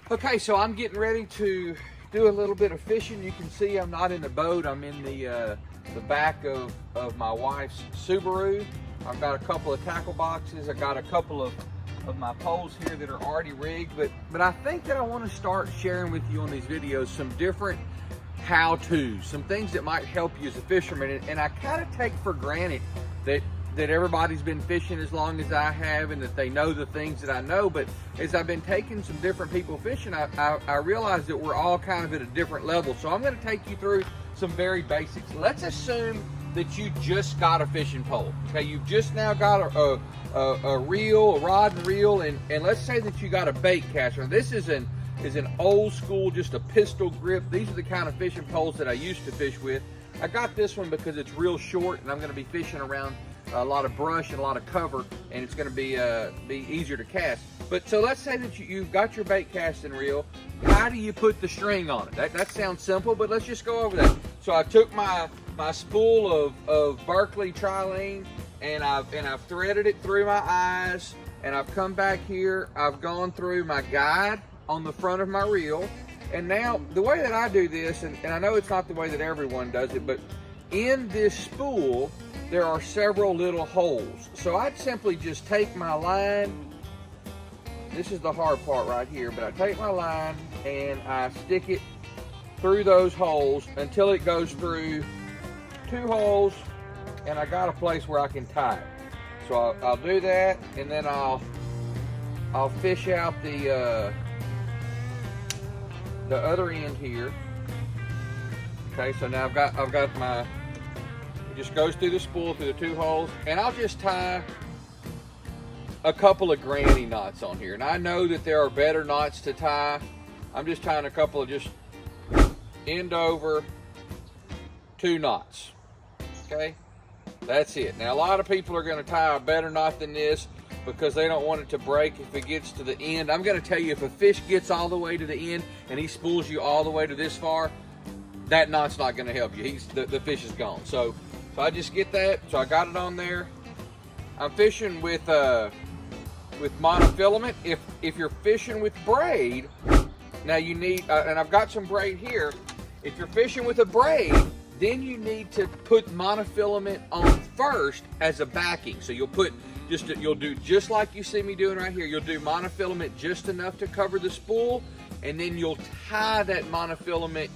Okay, so I'm getting ready to do a little bit of fishing. You can see I'm not in the boat. I'm in the back of my wife's Subaru. I've got a couple of tackle boxes. I've got a couple of my poles here that are already rigged, but I think that I want to start sharing with you on these videos some different how-tos, some things that might help you as a fisherman. And I kind of take for granted that everybody's been fishing as long as I have and that they know the things that I know. But as I've been taking some different people fishing, I realize that we're all kind of at a different level. So I'm going to take you through some very basics. Let's assume that you just got a fishing pole. Okay, you've just now got a reel, a rod and reel, and let's say that you got a bait caster. Now, this is an old school, just a pistol grip. These are the kind of fishing poles that I used to fish with. I got this one because it's real short and I'm going to be fishing around a lot of brush and a lot of cover, and it's going to be easier to cast. But so let's say that you've got your bait casting reel. How do you put the string on it? That sounds simple, but let's just go over that. So I took my spool of Berkeley trilene and I've threaded it through my eyes, and I've come back here. I've gone through my guide on the front of my reel, and now the way that I do this, and I know it's not the way that everyone does it, but in this spool there are several little holes. So I'd simply just take my line. This is the hard part right here, but I take my line and I stick it through those holes until it goes through 2 holes, and I got a place where I can tie it. So I'll do that, and then I'll fish out the other end here. Okay, so now I've got my, it just goes through the spool through the 2 holes, and I'll just tie a couple of granny knots on here. And I know that there are better knots to tie. I'm just tying a couple of just end over 2 knots. Okay, that's it. Now a lot of people are going to tie a better knot than this because they don't want it to break if it gets to the end. I'm going to tell you, if a fish gets all the way to the end and he spools you all the way to this far, that knot's not going to help you. The fish is gone. So I just get that. So I got it on there. I'm fishing with monofilament. If you're fishing with braid, now you need, and I've got some braid here. If you're fishing with a braid, then you need to put monofilament on first as a backing. So you'll do just like you see me doing right here. You'll do monofilament just enough to cover the spool, and then you'll tie that monofilament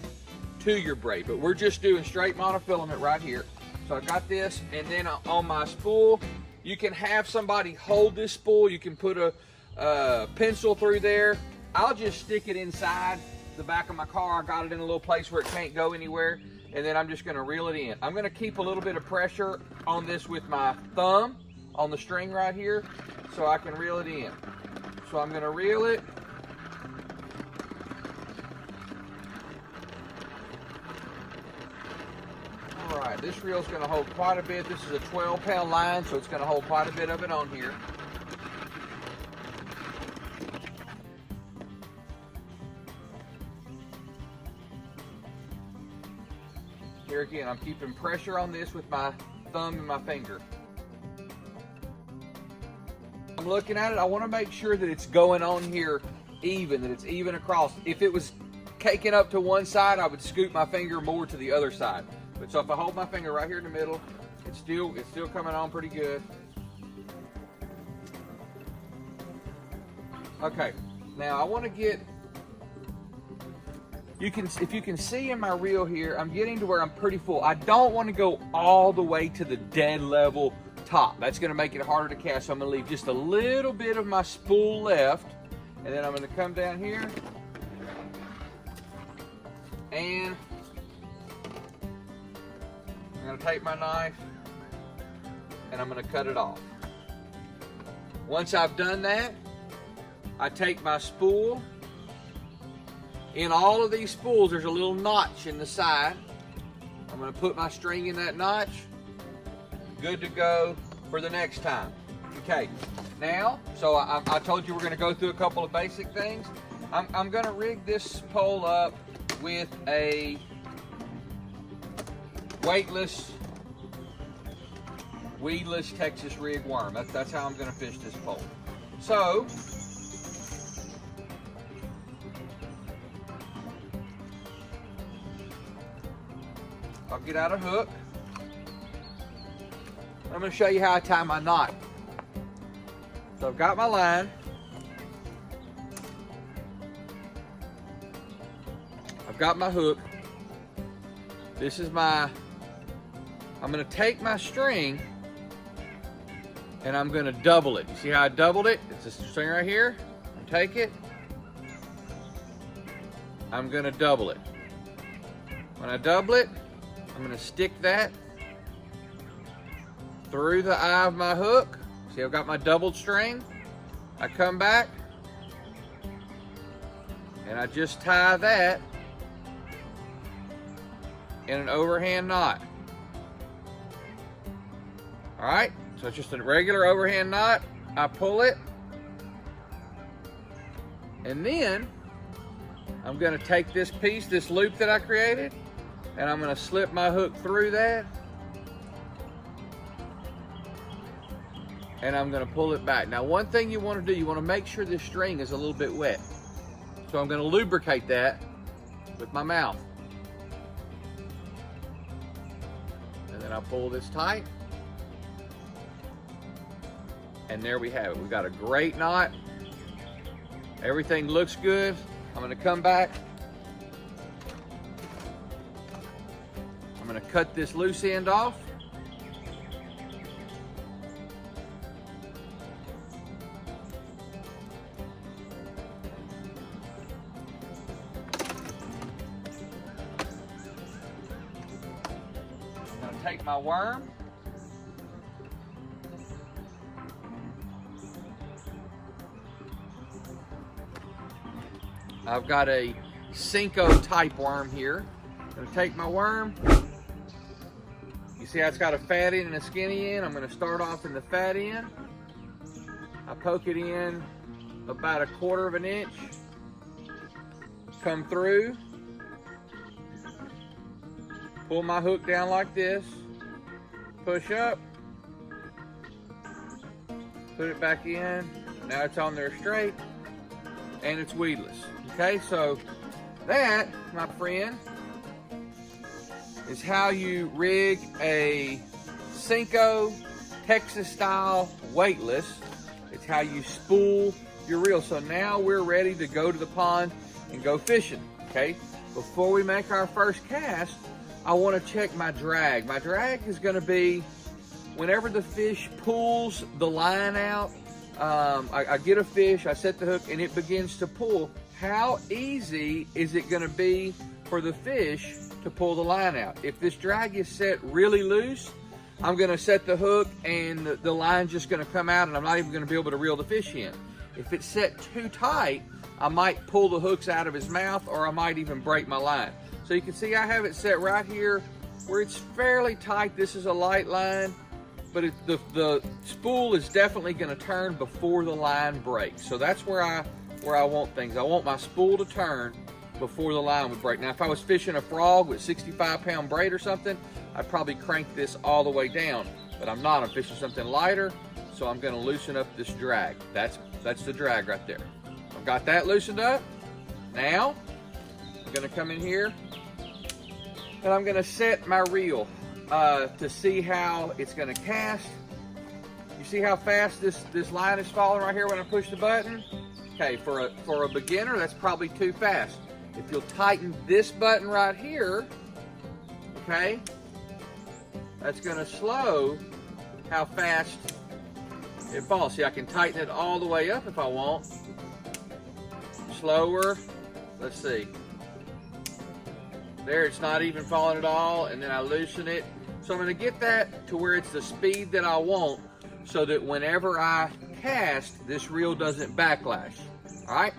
to your braid. But we're just doing straight monofilament right here. So I got this, and then on my spool, you can have somebody hold this spool. You can put a pencil through there. I'll just stick it inside the back of my car. I got it in a little place where it can't go anywhere, and then I'm just going to reel it in. I'm going to keep a little bit of pressure on this with my thumb on the string right here so I can reel it in. So I'm going to reel it. All right, this reel's going to hold quite a bit. This is a 12-pound line, so it's going to hold quite a bit of it on here. Here again, I'm keeping pressure on this with my thumb and my finger. I'm looking at it. I want to make sure that it's going on here even, that it's even across. If it was caking up to one side, I would scoot my finger more to the other side. But so if I hold my finger right here in the middle, it's still coming on pretty good. Okay, now I want to get, if you can see in my reel here, I'm getting to where I'm pretty full. I don't want to go all the way to the dead level top. That's going to make it harder to cast. So I'm going to leave just a little bit of my spool left, and then I'm going to come down here and I'm going to take my knife and I'm going to cut it off. Once I've done that, I take my spool. In all of these spools, there's a little notch in the side. I'm going to put my string in that notch. Good to go for the next time. Okay, now, so I told you we're going to go through a couple of basic things. I'm going to rig this pole up with a weightless, weedless Texas rig worm. That's how I'm going to fish this pole. So I'll get out a hook. I'm going to show you how I tie my knot. So I've got my line. I've got my hook. This is I'm going to take my string and I'm going to double it. You see how I doubled it? It's this string right here. I take it. I'm going to double it. When I double it, I'm going to stick that through the eye of my hook. See, I've got my doubled string. I come back and I just tie that in an overhand knot. All right, so it's just a regular overhand knot. I pull it, and then I'm going to take this piece, this loop that I created, and I'm going to slip my hook through that, and I'm going to pull it back. Now, one thing you want to do, you want to make sure this string is a little bit wet. So I'm going to lubricate that with my mouth. And then I pull this tight. And there we have it. We've got a great knot. Everything looks good. I'm going to come back. I'm going to cut this loose end off. I'm going to take my worm. I've got a Cinco type worm here. I'm going to take my worm. You see how it's got a fat end and a skinny end? I'm going to start off in the fat end. I poke it in about 1/4 of an inch. Come through. Pull my hook down like this. Push up. Put it back in. Now it's on there straight. And it's weedless. Okay, so that, my friend, is how you rig a Cinco Texas style weightless. It's how you spool your reel. So now we're ready to go to the pond and go fishing. Okay, before we make our first cast, I want to check my drag. My drag is going to be whenever the fish pulls the line out. I get a fish, I set the hook, and it begins to pull. How easy is it going to be for the fish to pull the line out? If this drag is set really loose, I'm going to set the hook and the line's just going to come out and I'm not even going to be able to reel the fish in. If it's set too tight, I might pull the hooks out of his mouth or I might even break my line. So you can see I have it set right here where it's fairly tight. This is a light line. But the spool is definitely going to turn before the line breaks. So that's where I want things. I want my spool to turn before the line would break. Now, if I was fishing a frog with 65-pound braid or something, I'd probably crank this all the way down. But I'm not. I'm fishing something lighter, so I'm going to loosen up this drag. That's the drag right there. I've got that loosened up. Now, I'm going to come in here, and I'm going to set my reel. To see how it's going to cast. You see how fast this line is falling right here when I push the button? Okay, for a beginner, that's probably too fast. If you'll tighten this button right here, okay, that's going to slow how fast it falls. See, I can tighten it all the way up if I want. Slower. Let's see. There, it's not even falling at all, and then I loosen it. So I'm going to get that to where it's the speed that I want so that whenever I cast, this reel doesn't backlash. All right?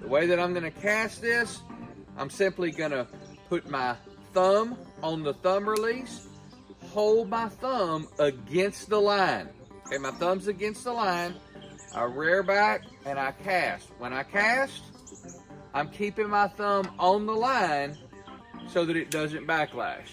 The way that I'm going to cast this, I'm simply going to put my thumb on the thumb release, hold my thumb against the line. Okay, my thumb's against the line. I rear back and I cast. When I cast, I'm keeping my thumb on the line so that it doesn't backlash.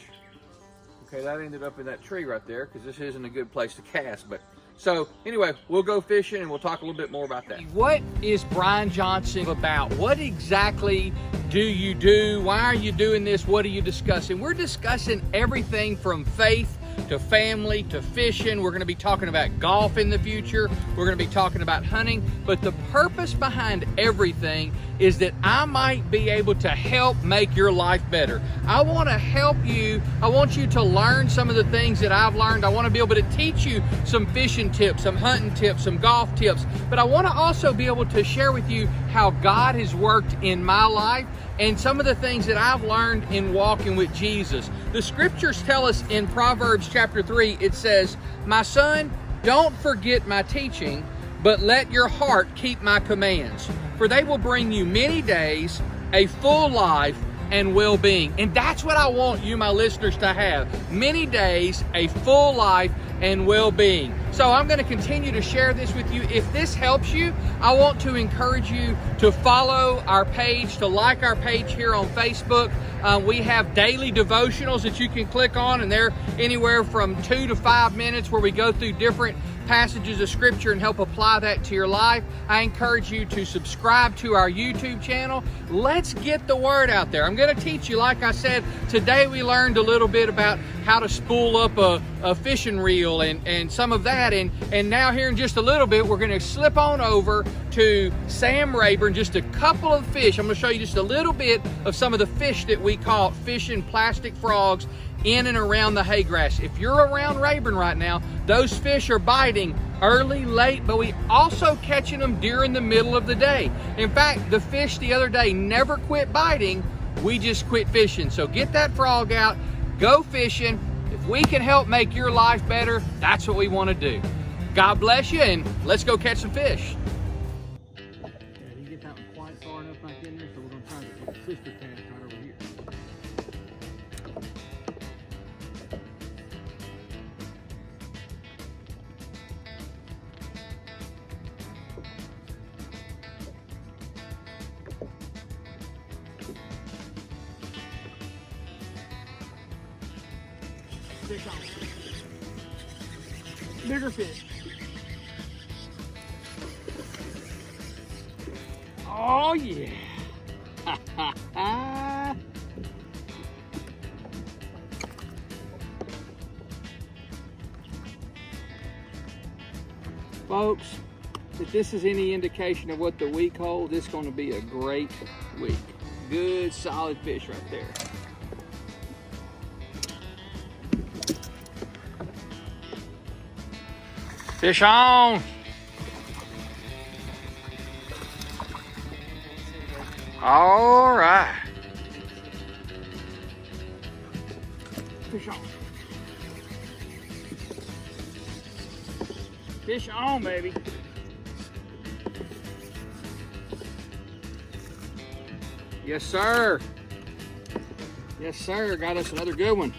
Okay, that ended up in that tree right there because this isn't a good place to cast, but So anyway, we'll go fishing and we'll talk a little bit more about that. What is Brian Johnson about? What exactly do you do? Why are you doing this? What are you discussing? We're discussing everything from faith to family to fishing. We're going to be talking about golf in the future. We're going to be talking about hunting. But the purpose behind everything is that I might be able to help make your life better. I want to help you. I want you to learn some of the things that I've learned. I want to be able to teach you some fishing tips, some hunting tips, some golf tips. But I want to also be able to share with you how God has worked in my life and some of the things that I've learned in walking with Jesus. The scriptures tell us in Proverbs chapter 3, it says, "My son, don't forget my teaching, but let your heart keep my commands, for they will bring you many days, a full life, and well-being." And that's what I want you, my listeners, to have. Many days, a full life, and well-being. So I'm going to continue to share this with you. If this helps you, I want to encourage you to follow our page, to like our page here on Facebook. We have daily devotionals that you can click on, and they're anywhere from 2 to 5 minutes where we go through different passages of scripture and help apply that to your life. I encourage you to subscribe to our YouTube channel. Let's get the word out there. I'm going to teach you, like I said, today we learned a little bit about how to spool up a fishing reel and some of that. And now here in just a little bit, we're going to slip on over to Sam Rayburn, just a couple of fish. I'm going to show you just a little bit of some of the fish that we caught fishing plastic frogs in and around the hay grass. If you're around Rayburn right now, those fish are biting early, late, but we also catching them during the middle of the day. In fact, the fish the other day never quit biting, we just quit fishing. So get that frog out, go fishing. If we can help make your life better, that's what we want to do. God bless you, and let's go catch some fish. Yeah, you get that one quite far enough back in there, so we're going to try to get the sister cast right over here. Fish on. Bigger fish. Oh yeah. Folks, if this is any indication of what the week holds, it's going to be a great week. Good solid fish right there. Fish on! All right. Fish on. Fish on, baby. Yes, sir. Yes, sir. Got us another good one.